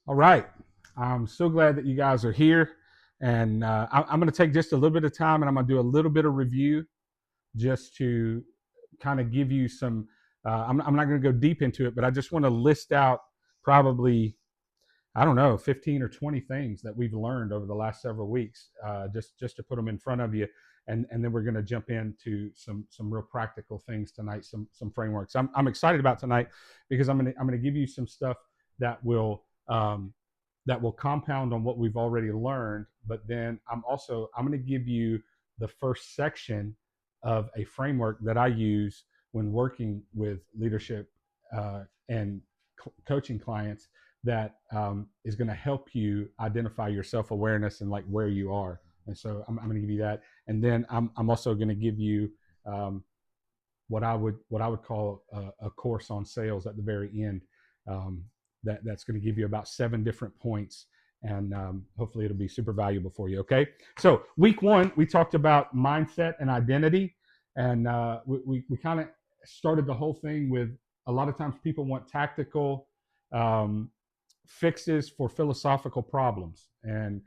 All right. I'm so glad that you guys are here. And I'm going to take just a little bit of time and I'm going to do a little bit of review just to kind of give you some. I'm not going to go deep into it, but I just want to list out probably, I don't know, 15 or 20 things that we've learned over the last several weeks, just to put them in front of you. And then we're going to jump into some real practical things tonight, some frameworks. I'm excited about tonight because I'm going to give you some stuff that will that will compound on what we've already learned. But then I'm going to give you the first section of a framework that I use when working with leadership and coaching clients that is going to help you identify your self-awareness and like where you are. And so I'm going to give you that, and then I'm also going to give you um, what I would call a course on sales at the very end. Um, that's going to give you about 7 different points, and hopefully it'll be super valuable for you. Okay, so week 1 we talked about mindset and identity, and we kind of started the whole thing with a lot of times people want tactical um, fixes for philosophical problems, and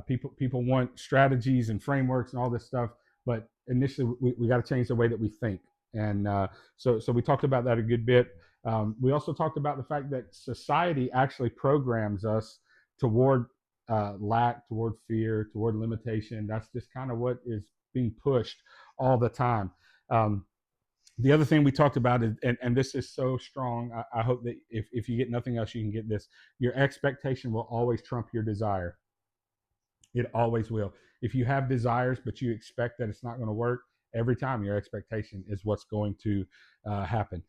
people want strategies and frameworks and all this stuff. But initially, we got to change the way that we think, and so we talked about that a good bit. We also talked about the fact that society actually programs us toward lack, toward fear, toward limitation. That's just kind of what is being pushed all the time. Um, the other thing we talked about is, and this is so strong, I hope that if you get nothing else, you can get this. Your expectation will always trump your desire. It always will. If you have desires, but you expect that it's not going to work, every time your expectation is what's going to happen.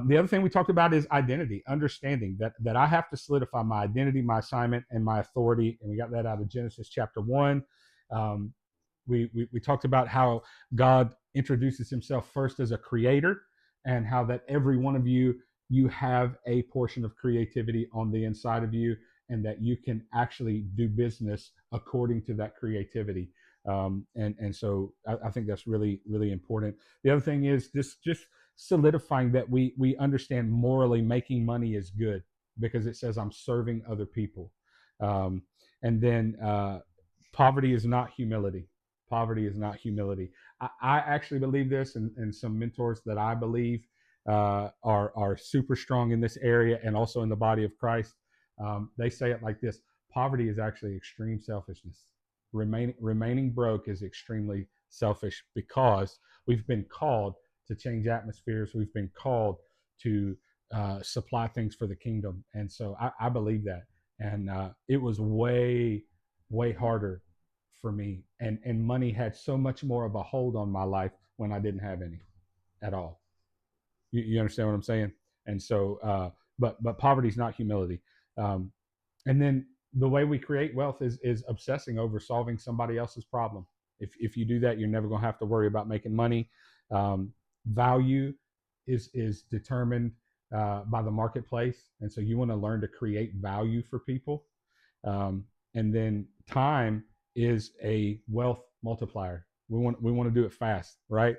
The other thing we talked about is identity, understanding that I have to solidify my identity, my assignment, and my authority. And we got that out of Genesis chapter 1. Um, we talked about how God introduces himself first as a creator, and how that every one of you have a portion of creativity on the inside of you, and that you can actually do business according to that creativity. And so I think that's really really important. The other thing is just solidifying that we understand morally making money is good because it says I'm serving other people. Um, and then poverty is not humility. Poverty is not humility. I actually believe this, and some mentors that I believe are super strong in this area and also in the body of Christ. They say it like this: poverty is actually extreme selfishness. Remaining broke is extremely selfish because we've been called to change atmospheres. We've been called to supply things for the kingdom, and so I believe that. And it was way harder for me, and money had so much more of a hold on my life when I didn't have any at all. You understand what I'm saying? And so, but poverty is not humility. Um, and then the way we create wealth is obsessing over solving somebody else's problem. If you do that, you're never going to have to worry about making money. Value is determined by the marketplace, and so you want to learn to create value for people. Um, and then time is a wealth multiplier. We want to do it fast, right?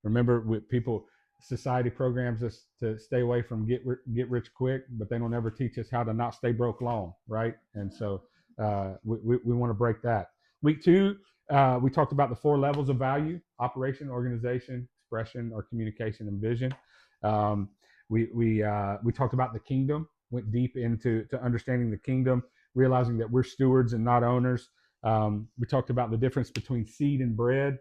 Remember, with people, society programs us to stay away from get rich quick, but they don't ever teach us how to not stay broke long, right? And so we want to break that. Week 2, we talked about the 4 levels of value: operation, organization, expression, or communication, and vision. Um, we talked about the kingdom, went deep into to understanding the kingdom, realizing that we're stewards and not owners. We talked about the difference between seed and bread.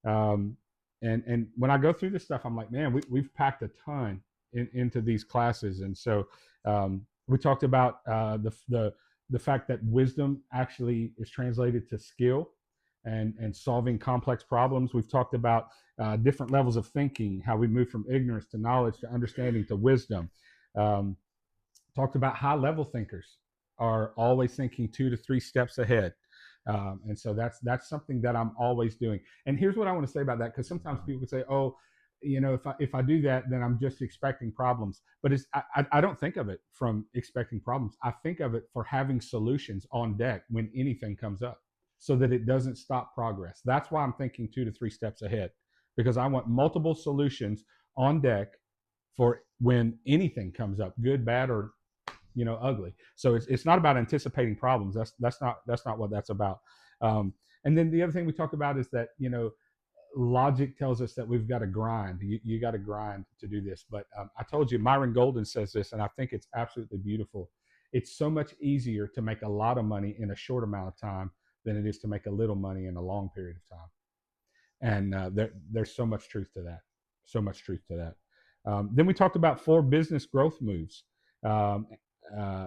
Um, and when I go through this stuff, I'm like, man, we've packed a ton into these classes. And so we talked about the fact that wisdom actually is translated to skill and solving complex problems. We've talked about different levels of thinking, how we move from ignorance to knowledge to understanding to wisdom. Um, Talked about high level thinkers are always thinking 2 to 3 steps ahead. And so that's something that I'm always doing. And here's what I want to say about that, because sometimes people would say, "Oh, if I do that, then I'm just expecting problems." But I don't think of it from expecting problems. I think of it for having solutions on deck when anything comes up, so that it doesn't stop progress. That's why I'm thinking 2 to 3 steps ahead, because I want multiple solutions on deck for when anything comes up, good, bad, or ugly. So it's not about anticipating problems. That's not what that's about. And then the other thing we talked about is that logic tells us that we've got to grind. You got to grind to do this. But I told you, Myron Golden says this, and I think it's absolutely beautiful. It's so much easier to make a lot of money in a short amount of time than it is to make a little money in a long period of time. And there's so much truth to that. So much truth to that. Then we talked about 4 business growth moves. Um,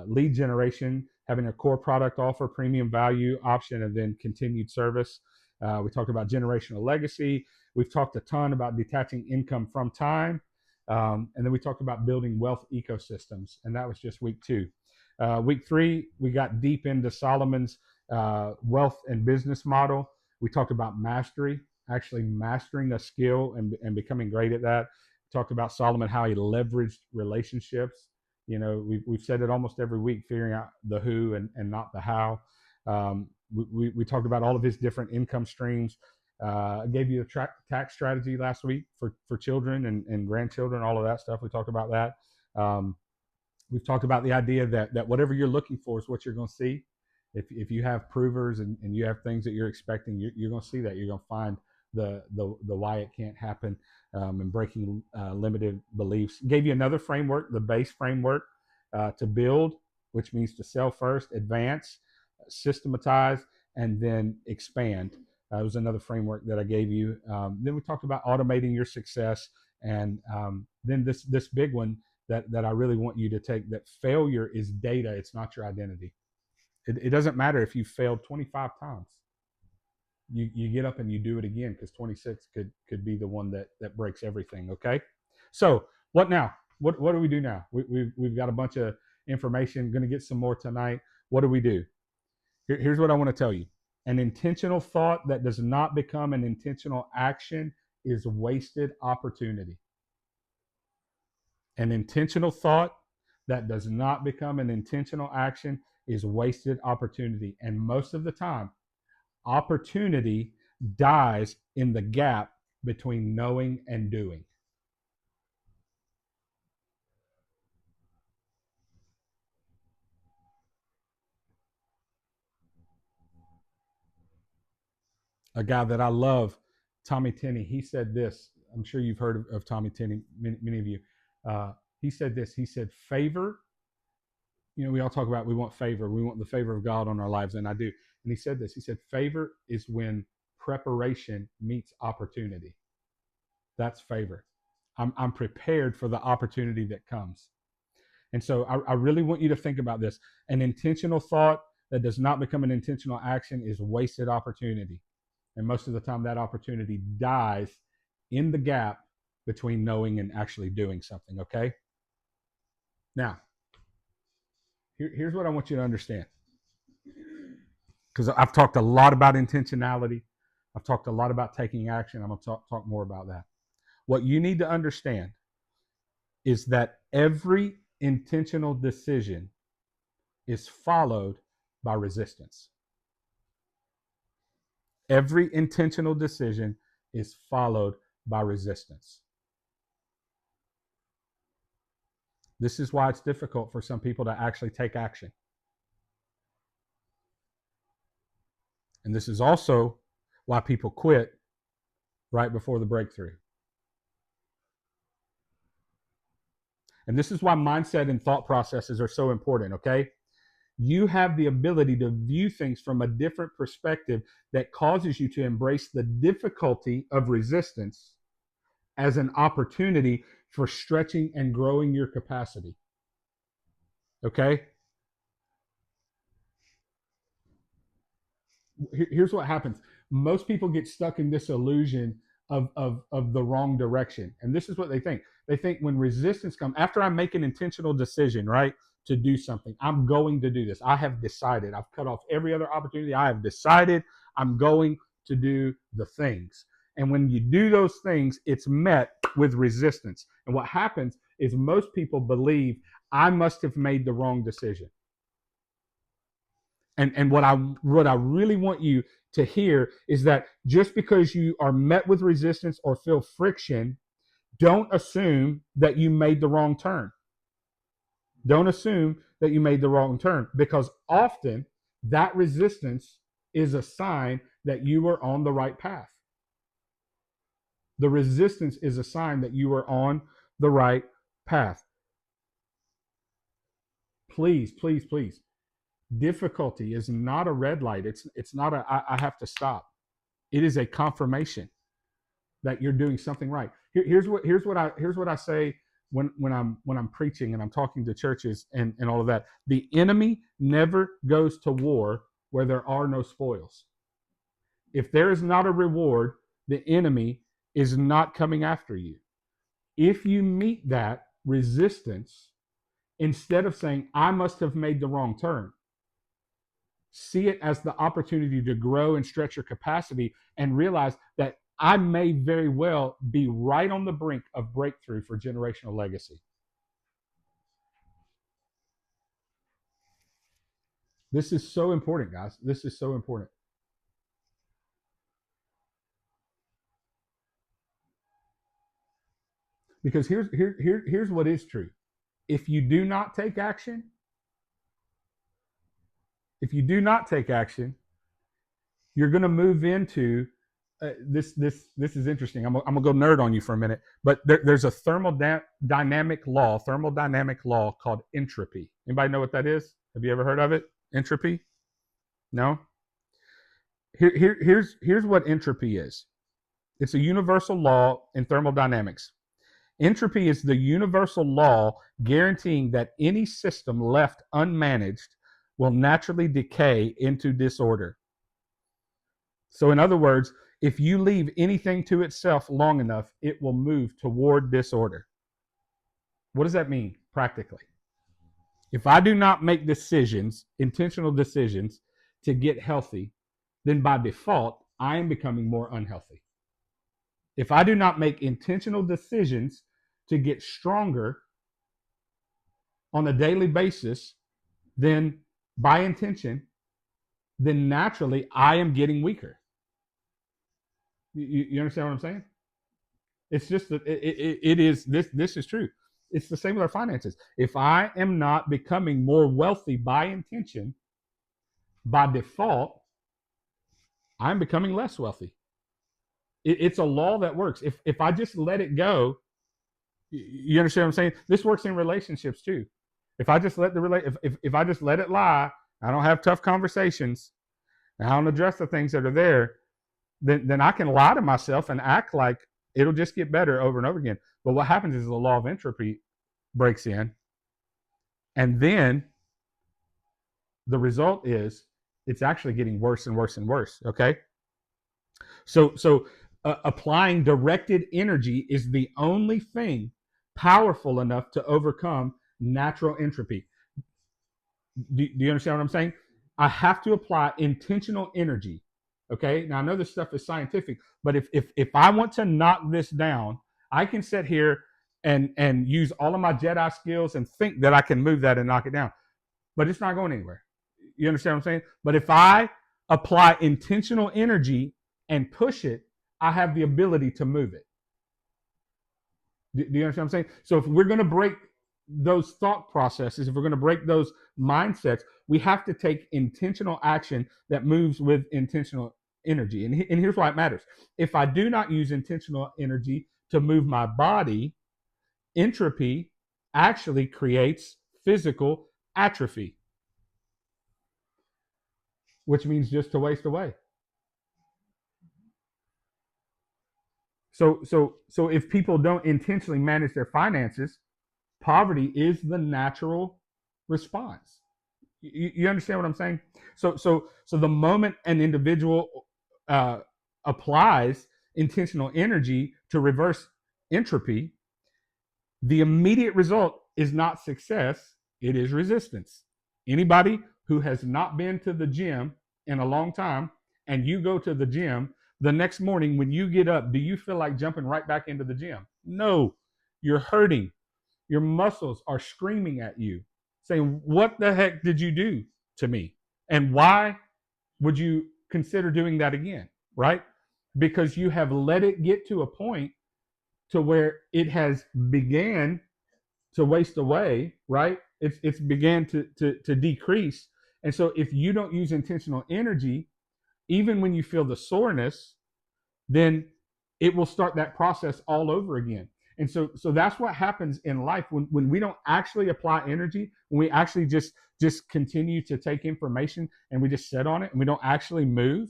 Lead generation, having a core product offer, premium value option, and then continued service. We talked about generational legacy. We've talked a ton about detaching income from time. And then we talked about building wealth ecosystems. And that was just week 2. Week 3, we got deep into Solomon's wealth and business model. We talked about mastery, actually mastering a skill and becoming great at that. We talked about Solomon, how he leveraged relationships. We've said it almost every week, figuring out the who and not the how. We talked about all of his different income streams. I gave you a tax strategy last week for children and grandchildren, all of that stuff. We talked about that. We've talked about the idea that whatever you're looking for is what you're going to see. If you have provers and you have things that you're expecting, you're going to see that. You're going to find the why it can't happen, and breaking limited beliefs. Gave you another framework, the BASE framework, to build, which means to sell first, advance, systematize, and then expand. It was another framework that I gave you. Then we talked about automating your success, and then this big one that I really want you to take, that failure is data, it's not your identity. It doesn't matter if you failed 25 times. You get up and you do it again, because 26 could be the one that breaks everything. Okay, so what now? What do we do now? We've got a bunch of information. Going to get some more tonight. What do we do? Here's what I want to tell you. An intentional thought that does not become an intentional action is wasted opportunity. An intentional thought that does not become an intentional action is wasted opportunity. And most of the time, opportunity dies in the gap between knowing and doing. A guy that I love, Tommy Tenney, he said this. I'm sure you've heard of Tommy Tenney, many of you. He said this. He said, favor, we all talk about we want favor. We want the favor of God on our lives, and I do. And he said this. He said, favor is when preparation meets opportunity. That's favor. I'm prepared for the opportunity that comes. And so I really want you to think about this. An intentional thought that does not become an intentional action is wasted opportunity. And most of the time, that opportunity dies in the gap between knowing and actually doing something, okay? Now, here's what I want you to understand. Because I've talked a lot about intentionality. I've talked a lot about taking action. I'm going to talk more about that. What you need to understand is that every intentional decision is followed by resistance. Every intentional decision is followed by resistance. This is why it's difficult for some people to actually take action. And this is also why people quit right before the breakthrough. And this is why mindset and thought processes are so important, okay? You have the ability to view things from a different perspective that causes you to embrace the difficulty of resistance as an opportunity for stretching and growing your capacity. Okay? Here's what happens. Most people get stuck in this illusion of the wrong direction. And this is what they think. They think when resistance comes, after I make an intentional decision, right, to do something, I'm going to do this. I have decided. I've cut off every other opportunity. I have decided I'm going to do the things. And when you do those things, it's met with resistance. And what happens is most people believe I must have made the wrong decision. And what I really want you to hear is that just because you are met with resistance or feel friction, don't assume that you made the wrong turn. Don't assume that you made the wrong turn, because often that resistance is a sign that you are on the right path. The resistance is a sign that you are on the right path. Please, please, please. Difficulty is not a red light. It's not a I have to stop. It is a confirmation that you're doing something right. Here's what I say when I'm preaching and I'm talking to churches and all of that. The enemy never goes to war where there are no spoils. If there is not a reward, the enemy is not coming after you. If you meet that resistance, instead of saying, I must have made the wrong turn, see it as the opportunity to grow and stretch your capacity and realize that I may very well be right on the brink of breakthrough for generational legacy. This is so important, guys. This is so important. Because here's what is true. If you do not take action, you're going to move into this is interesting. I'm gonna go nerd on you for a minute, but there's a thermodynamic law called entropy. Anybody know what that is? Have you ever heard of it? Entropy? No. Here's what entropy is. It's a universal law in thermodynamics. Entropy is the universal law guaranteeing that any system left unmanaged will naturally decay into disorder. So, in other words, if you leave anything to itself long enough, it will move toward disorder. What does that mean practically? If I do not make decisions, intentional decisions, to get healthy, then by default, I am becoming more unhealthy. If I do not make intentional decisions to get stronger on a daily basis, then by intention, then naturally I am getting weaker. You understand what I'm saying? It's just that it is this is true. It's the same with our finances. If I am not becoming more wealthy by intention, by default, I'm becoming less wealthy. It's a law that works. If I just let it go, you understand what I'm saying? This works in relationships too. If I just let if I just let it lie, I don't have tough conversations, and I don't address the things that are there, then I can lie to myself and act like it'll just get better over and over again. But what happens is the law of entropy breaks in, and then the result is it's actually getting worse and worse and worse. Okay, so applying directed energy is the only thing powerful enough to overcome natural entropy. Do you understand what I'm saying? I have to apply intentional energy. Okay. Now I know this stuff is scientific, but if I want to knock this down, I can sit here and use all of my Jedi skills and think that I can move that and knock it down, but it's not going anywhere. You understand what I'm saying? But if I apply intentional energy and push it, I have the ability to move it. Do you understand what I'm saying? So if we're going to break those thought processes, if we're going to break those mindsets, we have to take intentional action that moves with intentional energy. And here's why it matters. If I do not use intentional energy to move my body, entropy actually creates physical atrophy, which means just to waste away. So if people don't intentionally manage their finances, poverty is the natural response. You understand what I'm saying? So the moment an individual applies intentional energy to reverse entropy, the immediate result is not success, it is resistance. Anybody who has not been to the gym in a long time and you go to the gym, the next morning when you get up, do you feel like jumping right back into the gym? No, you're hurting. Your muscles are screaming at you, saying, what the heck did you do to me? And why would you consider doing that again? Right? Because you have let it get to a point to where it has began to waste away, right? It's began to decrease. And so if you don't use intentional energy, even when you feel the soreness, then it will start that process all over again. And so that's what happens in life when we don't actually apply energy, when we actually just continue to take information and we just sit on it and we don't actually move,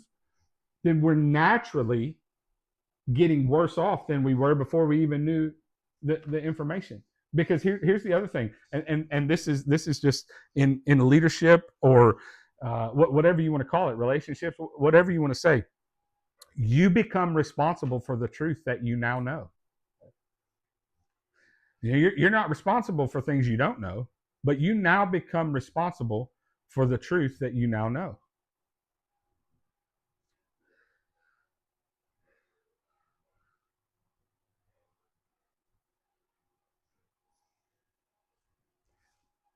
then we're naturally getting worse off than we were before we even knew the information. Because here's the other thing, and this is just in leadership or whatever you want to call it, relationships, whatever you want to say. You become responsible for the truth that you now know. You're not responsible for things you don't know, but you now become responsible for the truth that you now know.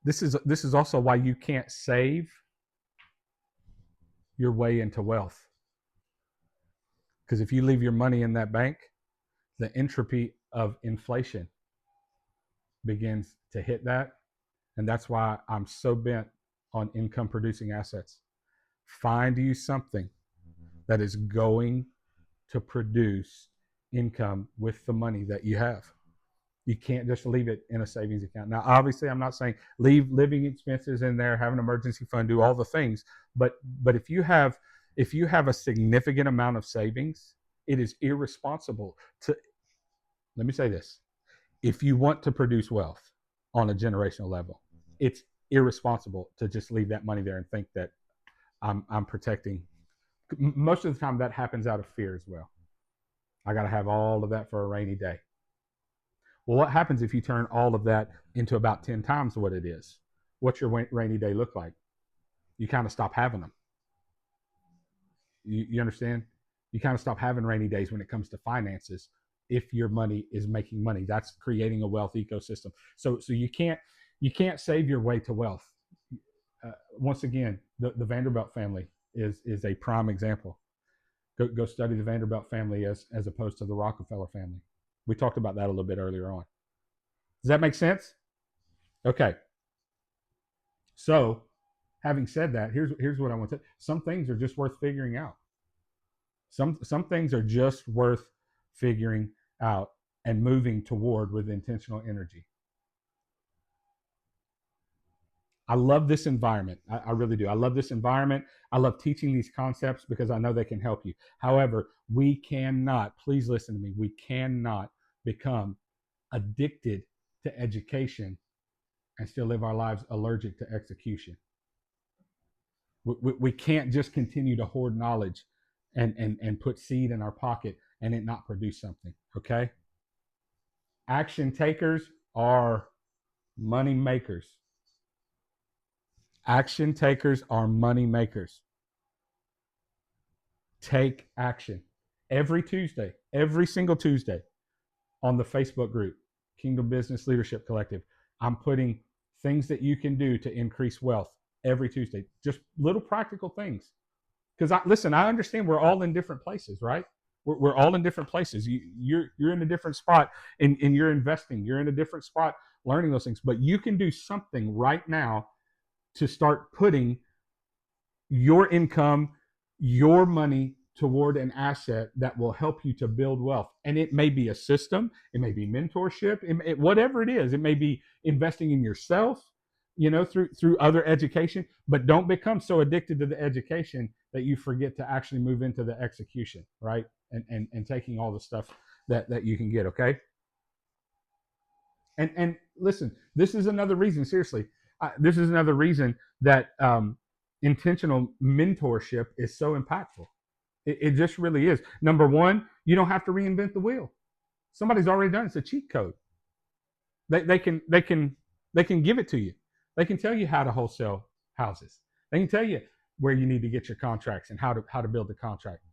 This is also why you can't save your way into wealth. Because if you leave your money in that bank, the entropy of inflation begins to hit that. And that's why I'm so bent on income producing assets. Find you something that is going to produce income with the money that you have. You can't just leave it in a savings account. Now, obviously, I'm not saying leave living expenses in there, have an emergency fund, do all the things. But if you have a significant amount of savings, it is irresponsible to, let me say this, if you want to produce wealth on a generational level, it's irresponsible to just leave that money there and think that I'm protecting. Most of the time that happens out of fear as well. I got to have all of that for a rainy day. Well, what happens if you turn all of that into about 10 times what it is? What's your rainy day look like? You kind of stop having them. You understand? You kind of stop having rainy days when it comes to finances. If your money is making money, that's creating a wealth ecosystem. So you can't save your way to wealth. Once again, the Vanderbilt family is a prime example. Go study the Vanderbilt family as opposed to the Rockefeller family. We talked about that a little bit earlier on. Does that make sense? Okay. So, having said that, here's what I want to say. Some things are just worth figuring out. Some things are just worth figuring out and moving toward with intentional energy. I love this environment. I really do. I love this environment. I love teaching these concepts because I know they can help you. However, we cannot, please listen to me, we cannot become addicted to education and still live our lives allergic to execution. We can't just continue to hoard knowledge and put seed in our pocket and it not produce something, okay? Action takers are money makers. Action takers are money makers. Take action. Every Tuesday, every single Tuesday on the Facebook group, Kingdom Business Leadership Collective, I'm putting things that you can do to increase wealth every Tuesday. Just little practical things. Because I understand we're all in different places, right? We're all in different places. You're in a different spot in your investing. You're in a different spot learning those things. But you can do something right now to start putting your income, your money toward an asset that will help you to build wealth. And it may be a system, it may be mentorship, whatever it is. It may be investing in yourself, through other education. But don't become so addicted to the education that you forget to actually move into the execution, right? And taking all the stuff that you can get, okay? And listen, this is another reason, seriously, this is another reason that intentional mentorship is so impactful. It just really is. Number one, you don't have to reinvent the wheel. Somebody's already done it. It's a cheat code. They can give it to you. They can tell you how to wholesale houses. They can tell you where you need to get your contracts and how to build the contract.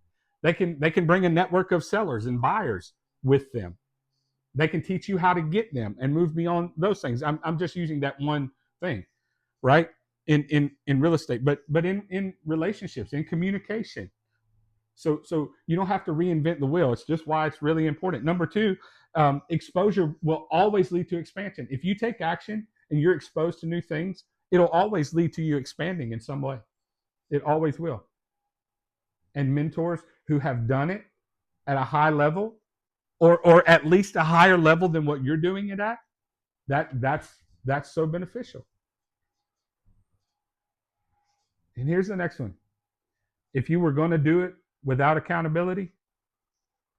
They can bring a network of sellers and buyers with them. They can teach you how to get them and move beyond those things. I'm just using that one thing, right? In real estate, but in relationships, in communication. So you don't have to reinvent the wheel. It's just why it's really important. Number two, exposure will always lead to expansion. If you take action and you're exposed to new things, it'll always lead to you expanding in some way. It always will. And mentors who have done it at a high level, or at least a higher level than what you're doing it at, that's so beneficial. And here's the next one. If you were going to do it without accountability,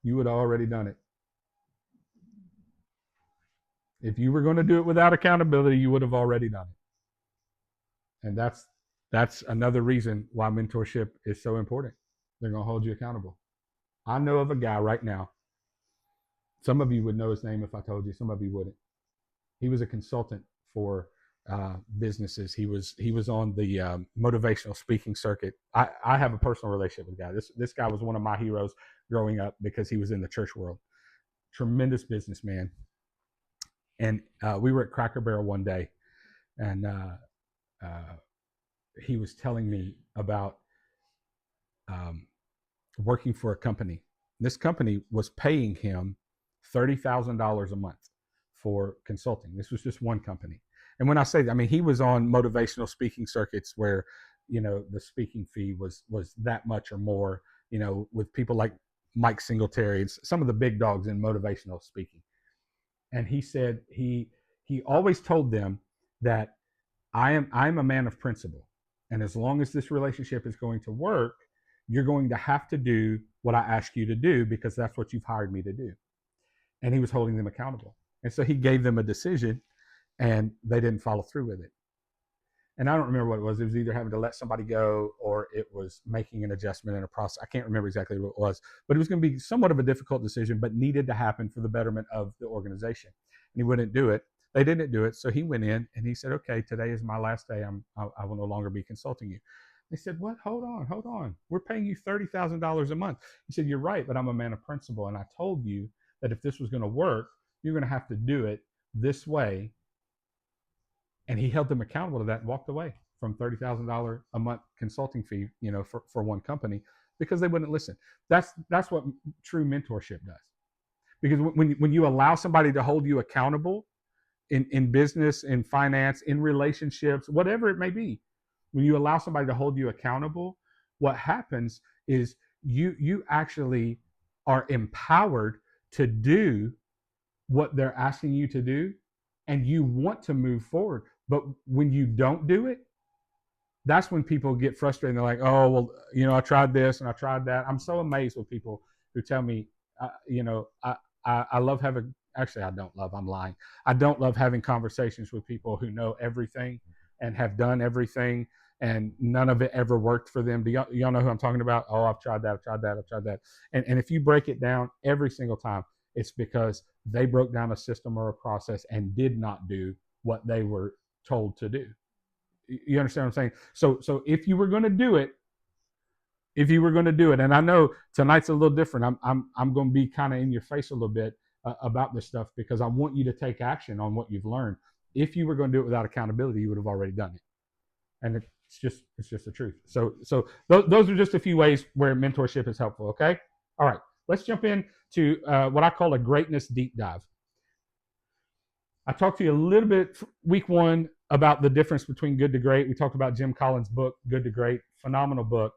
you would have already done it. If you were going to do it without accountability, you would have already done it. And that's another reason why mentorship is so important. They're going to hold you accountable. I know of a guy right now. Some of you would know his name if I told you. Some of you wouldn't. He was a consultant for businesses. He was on the motivational speaking circuit. I have a personal relationship with the guy. This guy was one of my heroes growing up because he was in the church world. Tremendous businessman. And we were at Cracker Barrel one day, and he was telling me about working for a company. This company was paying him $30,000 a month for consulting. This was just one company. And when I say that, I mean, he was on motivational speaking circuits where, the speaking fee was that much or more, with people like Mike Singletary and some of the big dogs in motivational speaking. And he said he always told them that I'm a man of principle. And as long as this relationship is going to work, you're going to have to do what I ask you to do because that's what you've hired me to do. And he was holding them accountable. And so he gave them a decision and they didn't follow through with it. And I don't remember what it was. It was either having to let somebody go or it was making an adjustment in a process. I can't remember exactly what it was, but it was going to be somewhat of a difficult decision, but needed to happen for the betterment of the organization. And he wouldn't do it. They didn't do it. So he went in and he said, okay, today is my last day. I will no longer be consulting you. They said, what? Hold on. We're paying you $30,000 a month. He said, you're right, but I'm a man of principle. And I told you that if this was going to work, you're going to have to do it this way. And he held them accountable to that and walked away from $30,000 a month consulting fee, for one company because they wouldn't listen. That's what true mentorship does. Because when you allow somebody to hold you accountable in business, in finance, in relationships, whatever it may be, when you allow somebody to hold you accountable, what happens is you actually are empowered to do what they're asking you to do, and you want to move forward. But when you don't do it, that's when people get frustrated. They're like, oh, well, I tried this and I tried that. I'm so amazed with people who tell me, I love having, actually, I don't love, I'm lying. I don't love having conversations with people who know everything and have done everything and none of it ever worked for them. Do y'all know who I'm talking about? Oh, I've tried that. And if you break it down every single time, it's because they broke down a system or a process and did not do what they were told to do. You understand what I'm saying? So if you were going to do it, and I know tonight's a little different. I'm going to be kind of in your face a little bit about this stuff because I want you to take action on what you've learned. If you were going to do it without accountability, you would have already done it. And it's just the truth. So those are just a few ways where mentorship is helpful. Okay. All right. Let's jump into what I call a greatness deep dive. I talked to you a little bit week one about the difference between good to great. We talked about Jim Collins' book, Good to Great, phenomenal book.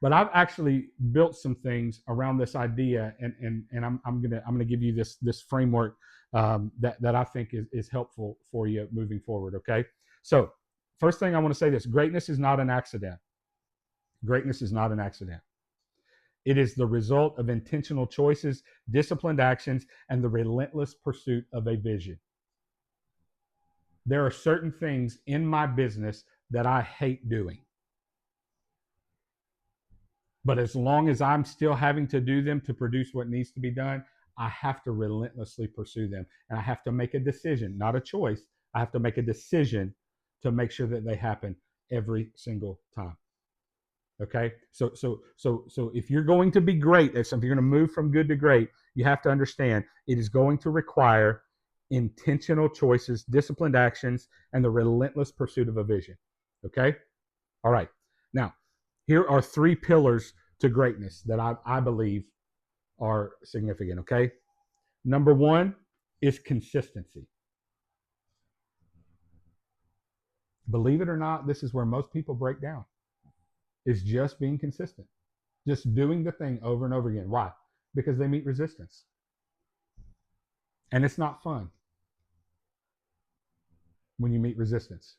But I've actually built some things around this idea, and I'm gonna give you this framework that I think is helpful for you moving forward. Okay. So first thing I want to say this: greatness is not an accident. Greatness is not an accident. It is the result of intentional choices, disciplined actions, and the relentless pursuit of a vision. There are certain things in my business that I hate doing. But as long as I'm still having to do them to produce what needs to be done, I have to relentlessly pursue them. And I have to make a decision, not a choice. I have to make a decision to make sure that they happen every single time. Okay, so if you're going to be great at something, you're going to move from good to great, you have to understand it is going to require intentional choices, disciplined actions, and the relentless pursuit of a vision. Okay, all right. Now, here are 3 pillars to greatness that I believe are significant. Okay, number 1 is consistency. Believe it or not, this is where most people break down, is just being consistent, just doing the thing over and over again. Why? Because they meet resistance. And it's not fun when you meet resistance.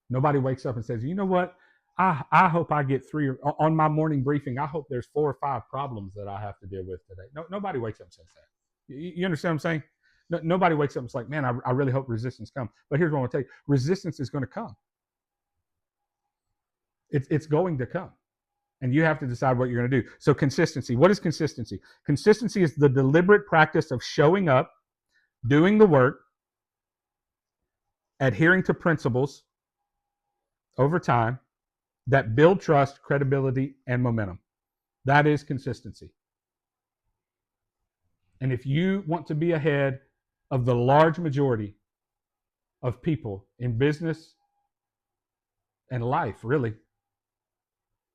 Nobody wakes up and says, you know what? I hope I get three on my morning briefing. I hope there's 4 or 5 problems that I have to deal with today. No, nobody wakes up and says that. You understand what I'm saying? No, nobody wakes up and is like, man, I really hope resistance comes. But here's what I want to tell you: resistance is going to come. It's going to come, and you have to decide what you're going to do. So consistency. What is consistency? Consistency is the deliberate practice of showing up, doing the work, adhering to principles over time that build trust, credibility, and momentum. That is consistency. And if you want to be ahead of the large majority of people in business and life, really,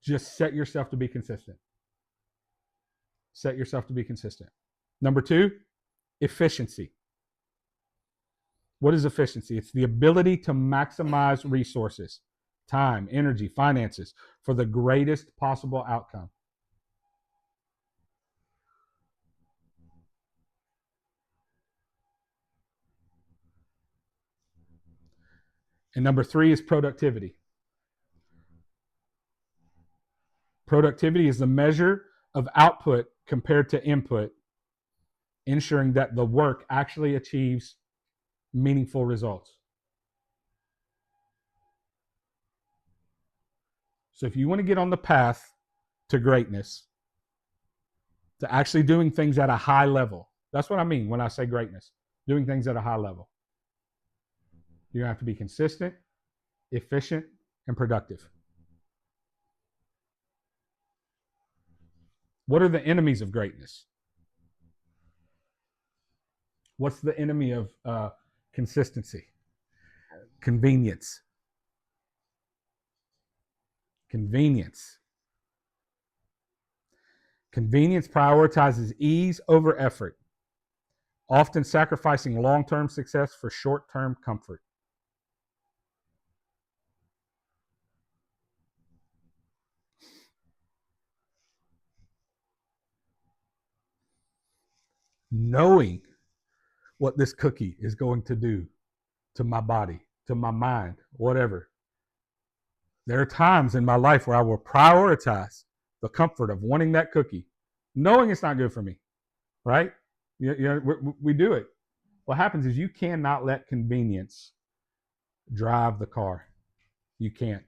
just set yourself to be consistent. Set yourself to be consistent. Number 2, efficiency. What is efficiency? It's the ability to maximize resources, time, energy, finances for the greatest possible outcome. And number 3 is productivity. Productivity is the measure of output compared to input, ensuring that the work actually achieves meaningful results. So if you want to get on the path to greatness, to actually doing things at a high level, that's what I mean when I say greatness, doing things at a high level. You have to be consistent, efficient, and productive. What are the enemies of greatness? What's the enemy of consistency? Convenience. Convenience. Convenience prioritizes ease over effort, often sacrificing long-term success for short-term comfort. Knowing what this cookie is going to do to my body, to my mind, whatever. There are times in my life where I will prioritize the comfort of wanting that cookie, knowing it's not good for me, right? We do it. What happens is you cannot let convenience drive the car. You can't.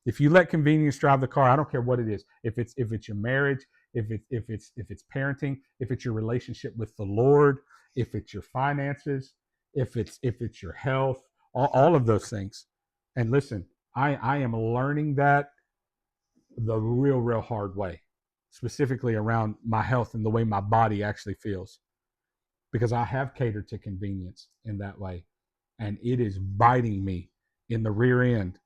If you let convenience drive the car, I don't care what it is. If it's your marriage, if it's parenting, if it's your relationship with the Lord, if it's your finances, if it's your health, all of those things. And listen, I am learning that the real hard way, specifically around my health and the way my body actually feels, because I have catered to convenience in that way, and it is biting me in the rear end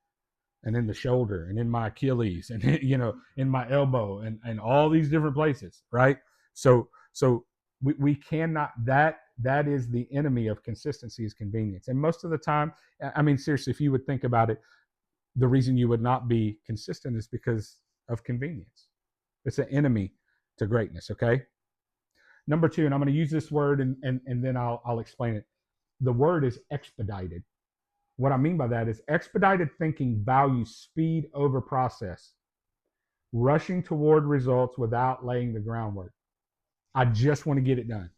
and in the shoulder and in my Achilles and in my elbow and all these different places, right? So we cannot, that is the enemy of consistency, is convenience. And most of the time, I mean, seriously, if you would think about it, the reason you would not be consistent is because of convenience. It's an enemy to greatness. Okay. Number 2, and I'm going to use this word and then I'll explain it. The word is expedited. What I mean by that is expedited thinking values speed over process, rushing toward results without laying the groundwork. I just want to get it done.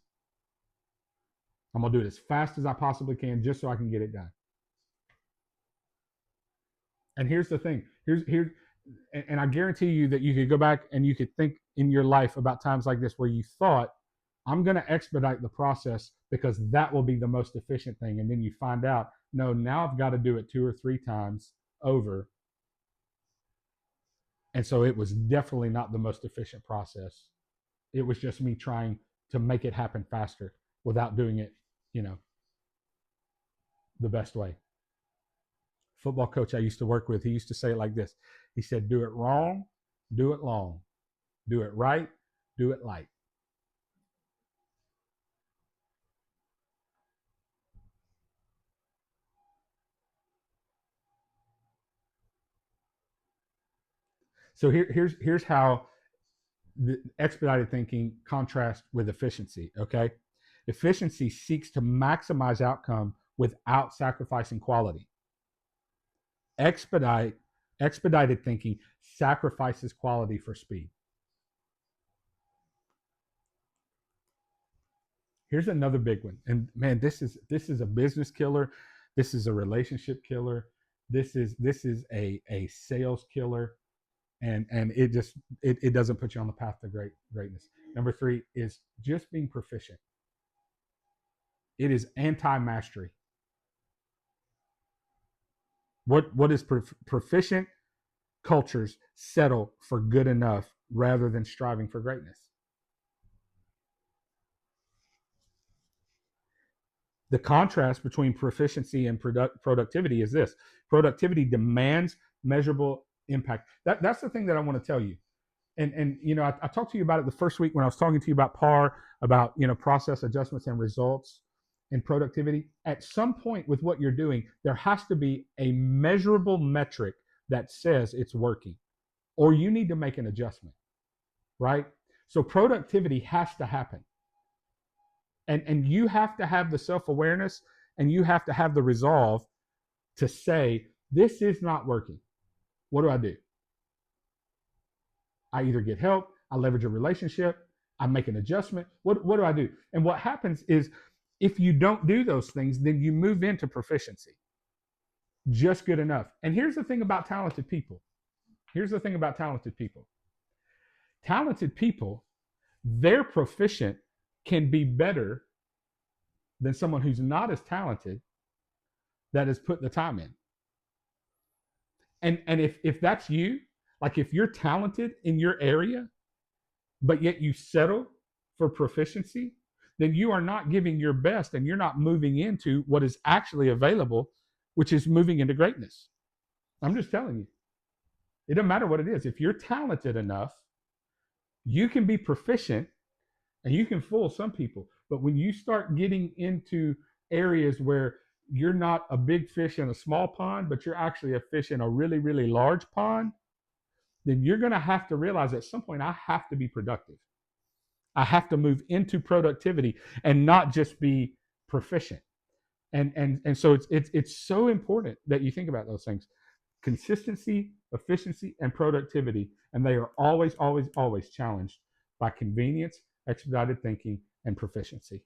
I'm going to do it as fast as I possibly can just so I can get it done. And here's the thing. And I guarantee you that you could go back and you could think in your life about times like this where you thought, I'm going to expedite the process because that will be the most efficient thing. And then you find out, no, now I've got to do it 2 or 3 times over. And so it was definitely not the most efficient process. It was just me trying to make it happen faster without doing it, the best way. Football coach I used to work with, he used to say it like this. He said, do it wrong, do it long. Do it right, do it light. So here's how the expedited thinking contrasts with efficiency. Okay, efficiency seeks to maximize outcome without sacrificing quality. Expedite expedited thinking sacrifices quality for speed. Here's another big one, and man, this is a business killer. This is a relationship killer. This is a sales killer, and it doesn't put you on the path to greatness. Number three is just being proficient. It is anti-mastery. What is proficient cultures settle for good enough rather than striving for greatness. The contrast between proficiency and productivity is this: productivity demands measurable impact. That's the thing that I want to tell you. And I talked to you about it the first week when I was talking to you about PAR, about process adjustments and results and productivity. At some point with what you're doing, there has to be a measurable metric that says it's working, or you need to make an adjustment, right? So productivity has to happen. And you have to have the self-awareness, and you have to have the resolve to say, this is not working. What do? I either get help, I leverage a relationship, I make an adjustment. What do I do? And what happens is, if you don't do those things, then you move into proficiency. Just good enough. And here's the thing about talented people. Talented people, their proficient can be better than someone who's not as talented that has put the time in. And if that's you, like if you're talented in your area, but yet you settle for proficiency, then you are not giving your best, and you're not moving into what is actually available, which is moving into greatness. I'm just telling you. It doesn't matter what it is. If you're talented enough, you can be proficient and you can fool some people. But when you start getting into areas where you're not a big fish in a small pond, but you're actually a fish in a really, really large pond, then you're going to have to realize at some point, I have to be productive. I have to move into productivity and not just be proficient. And so it's so important that you think about those things: consistency, efficiency, and productivity. And they are always, always, always challenged by convenience, expedited thinking, and proficiency.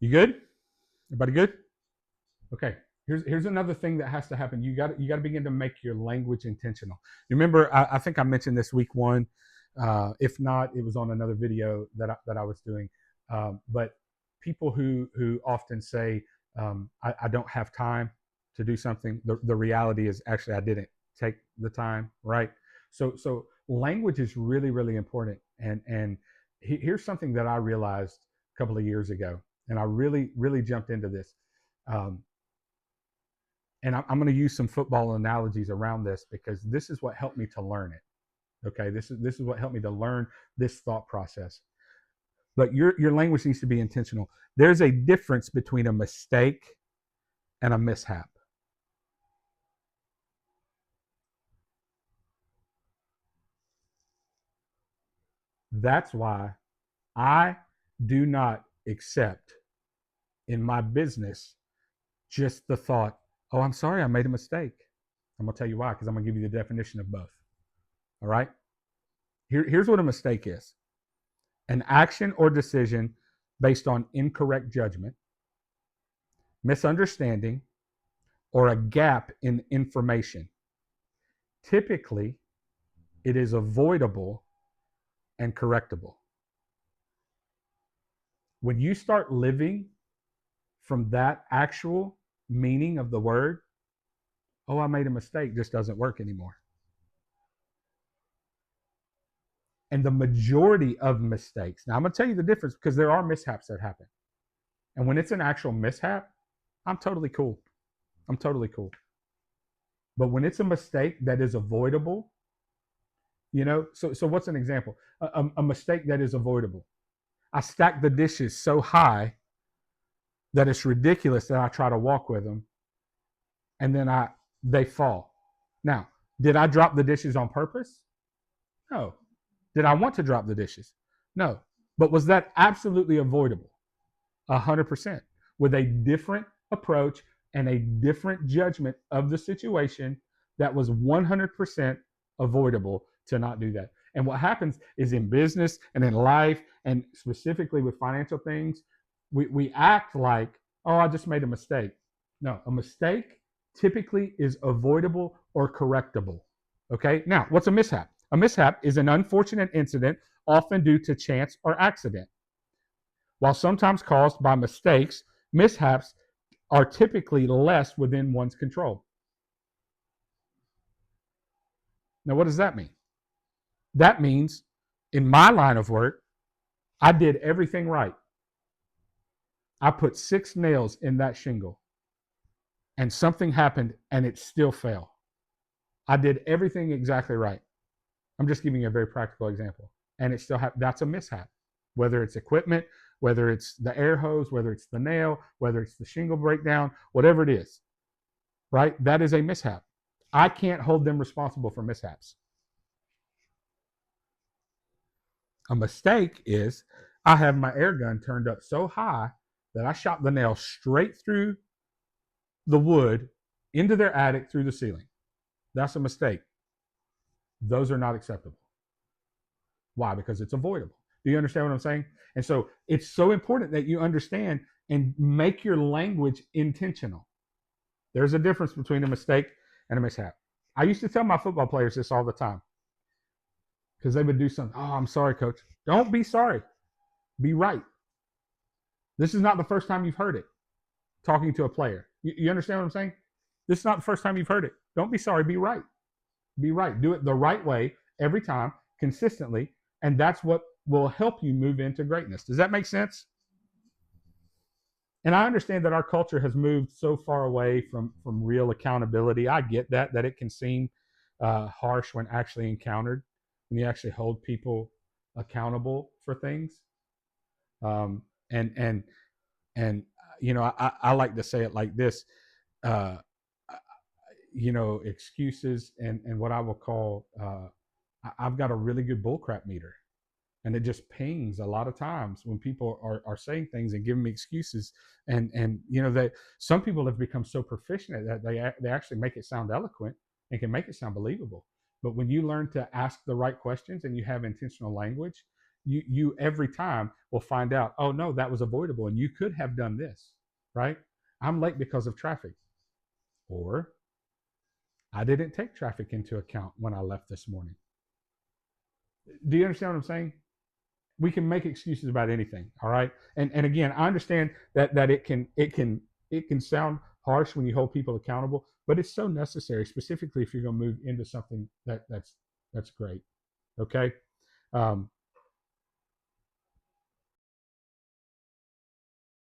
You good? Everybody good? Okay. Here's another thing that has to happen. You got to begin to make your language intentional. You remember, I think I mentioned this week one. If not, it was on another video that I was doing. But people who often say, I don't have time to do something. The reality is, actually, I didn't take the time, right? So language is really, really important. And here's something that I realized a couple of years ago, and I really, really jumped into this. Um, and I'm going to use some football analogies around this, because this is what helped me to learn it. Okay, this is what helped me to learn this thought process. But your language needs to be intentional. There's a difference between a mistake and a mishap. That's why I do not accept in my business just the thought, oh, I'm sorry, I made a mistake. I'm going to tell you why, because I'm going to give you the definition of both. All right? Here's what a mistake is: an action or decision based on incorrect judgment, misunderstanding, or a gap in information. Typically, it is avoidable and correctable. When you start living from that actual meaning of the word, oh, I made a mistake, just doesn't work anymore. And the majority of mistakes, now I'm going to tell you the difference, because there are mishaps that happen. And when it's an actual mishap, I'm totally cool. I'm totally cool. But when it's a mistake that is avoidable, So what's an example? A mistake that is avoidable. I stack the dishes so high that it's ridiculous that I try to walk with them, and then they fall. Now, did I drop the dishes on purpose? No. Did I want to drop the dishes? No. But was that absolutely avoidable? 100%. With a different approach and a different judgment of the situation, that was 100% avoidable to not do that. And what happens is in business and in life, and specifically with financial things, we act like, oh, I just made a mistake. No, a mistake typically is avoidable or correctable. Okay. Now, what's a mishap? A mishap is an unfortunate incident, often due to chance or accident. While sometimes caused by mistakes, mishaps are typically less within one's control. Now, what does that mean? That means in my line of work, I did everything right. I put 6 nails in that shingle, and something happened and it still fell. I did everything exactly right. I'm just giving you a very practical example. And it still that's a mishap. Whether it's equipment, whether it's the air hose, whether it's the nail, whether it's the shingle breakdown, whatever it is, right? That is a mishap. I can't hold them responsible for mishaps. A mistake is I have my air gun turned up so high that I shot the nail straight through the wood into their attic through the ceiling. That's a mistake. Those are not acceptable. Why? Because it's avoidable. Do you understand what I'm saying? And so it's so important that you understand and make your language intentional. There's a difference between a mistake and a mishap. I used to tell my football players this all the time because they would do something. Oh, I'm sorry, coach. Don't be sorry. Be right. This is not the first time you've heard it talking to a player. You understand what I'm saying? This is not the first time you've heard it. Don't be sorry. Be right. Be right. Do it the right way every time, consistently. And that's what will help you move into greatness. Does that make sense? And I understand that our culture has moved so far away from real accountability. I get that it can seem harsh when actually encountered, when you actually hold people accountable for things. Um, and I like to say it like this. Uh, excuses and what I will call I've got a really good bullcrap meter, and it just pings a lot of times when people are saying things and giving me excuses, and that some people have become so proficient at that they actually make it sound eloquent and can make it sound believable. But when you learn to ask the right questions and you have intentional language, you every time will find out, oh no, that was avoidable and you could have done this, right? I'm late because of traffic, or I didn't take traffic into account when I left this morning. Do you understand what I'm saying? We can make excuses about anything, all right? And again, I understand that it can sound harsh when you hold people accountable, but it's so necessary, specifically if you're going to move into something that's great. Okay.